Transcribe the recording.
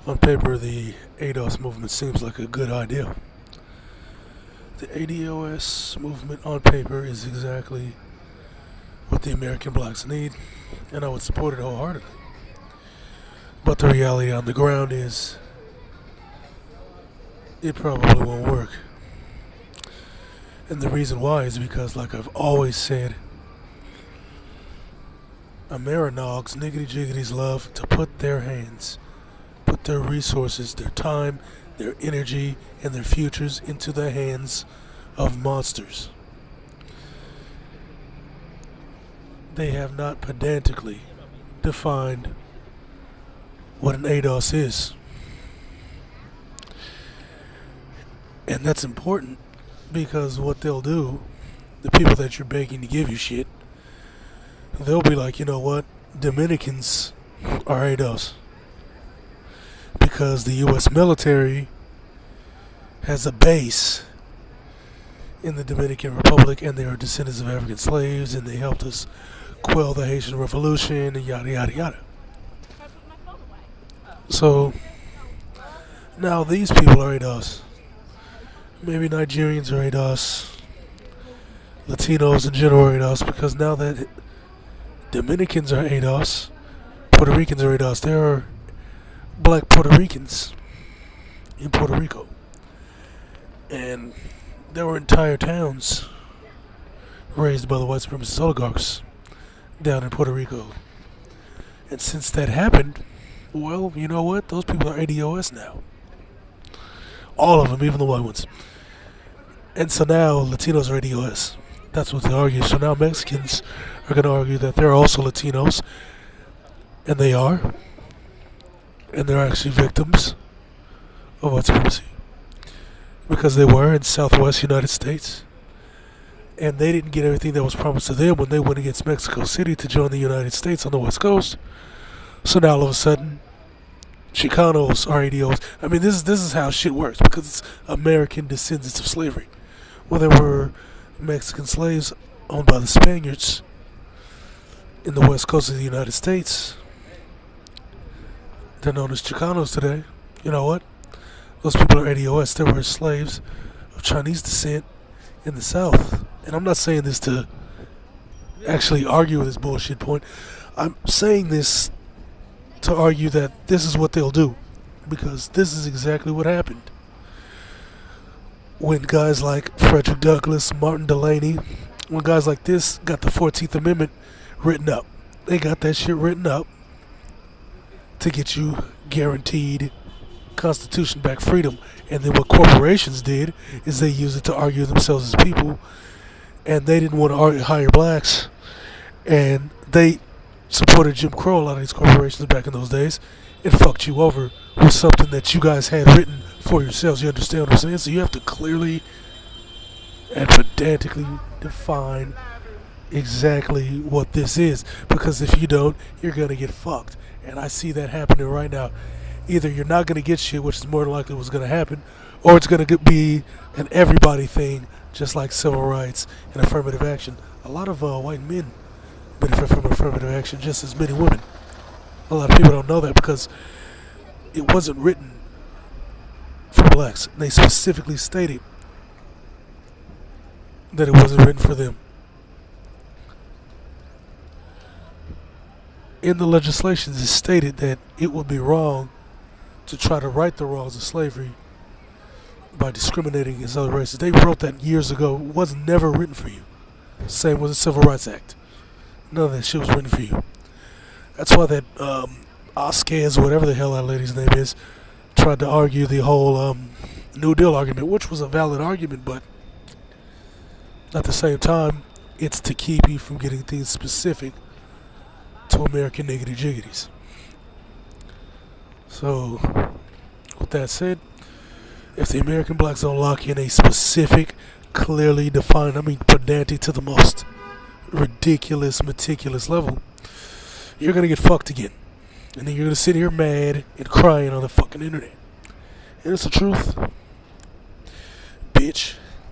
On paper, the ADOS movement seems like a good idea. The ADOS movement on paper is exactly what the American blacks need, and I would support it wholeheartedly. But the reality on the ground is it probably won't work. And the reason why is because, like I've always said, Amerinogs, niggity jiggities, love to put their resources, their time, their energy, and their futures into the hands of monsters. They have not pedantically defined what an ADOS is. And that's important because what they'll do, the people that you're begging to give you shit, they'll be like, you know what, Dominicans are ADOS. Because the U.S. military has a base in the Dominican Republic, and they are descendants of African slaves, and they helped us quell the Haitian Revolution, and yada yada yada. So now these people are ADOS. Maybe Nigerians are ADOS, Latinos in general are ADOS, because now that Dominicans are ADOS, Puerto Ricans are ADOS. There are black Puerto Ricans in Puerto Rico, and there were entire towns raised by the white supremacist oligarchs down in Puerto Rico. And since that happened, well, you know what? Those people are ADOS now. All of them, even the white ones. And so now Latinos are ADOS. That's what they argue. So now Mexicans are going to argue that they're also Latinos, and they are. And they're actually victims of white supremacy. Because they were in Southwest United States. And they didn't get everything that was promised to them when they went against Mexico City to join the United States on the West Coast. So now all of a sudden, Chicanos are ADOS. I mean, this is how shit works, because it's American descendants of slavery. Well, there were Mexican slaves owned by the Spaniards in the west coast of the United States. They're known as Chicanos today. You know what? Those people are ADOS. There were slaves of Chinese descent in the South. And I'm not saying this to actually argue with this bullshit point. I'm saying this to argue that this is what they'll do, because this is exactly what happened when guys like Frederick Douglass, Martin Delany, when guys like this got the 14th Amendment written up. They got that shit written up to get you guaranteed Constitution-backed freedom. And then what corporations did is they used it to argue themselves as people, and they didn't want to hire blacks, and they supported Jim Crow. A lot of these corporations back in those days, it fucked you over with something that you guys had written for yourselves. You understand what I'm saying? So you have to clearly and pedantically define exactly what this is, because if you don't, you're gonna get fucked. And I see that happening right now. Either you're not gonna get shit, which is more than likely what's gonna happen, or it's gonna be an everybody thing, just like civil rights and affirmative action. A lot of white men benefit from affirmative action just as many women. A lot of people don't know that because it wasn't written for blacks. They specifically stated that it wasn't written for them. In the legislations, it stated that it would be wrong to try to right the wrongs of slavery by discriminating against other races. They wrote that years ago. It was never written for you. Same with the Civil Rights Act. None of that shit was written for you. That's why that Oscars, whatever the hell that lady's name is, tried to argue the whole New Deal argument, which was a valid argument, but at the same time, it's to keep you from getting things specific to American niggity jiggities. So, with that said, if the American blacks don't lock in a specific, clearly defined, I mean pedantic to the most ridiculous, meticulous level, you're gonna get fucked again. And then you're gonna sit here mad and crying on the fucking internet. And it's the truth. Bitch.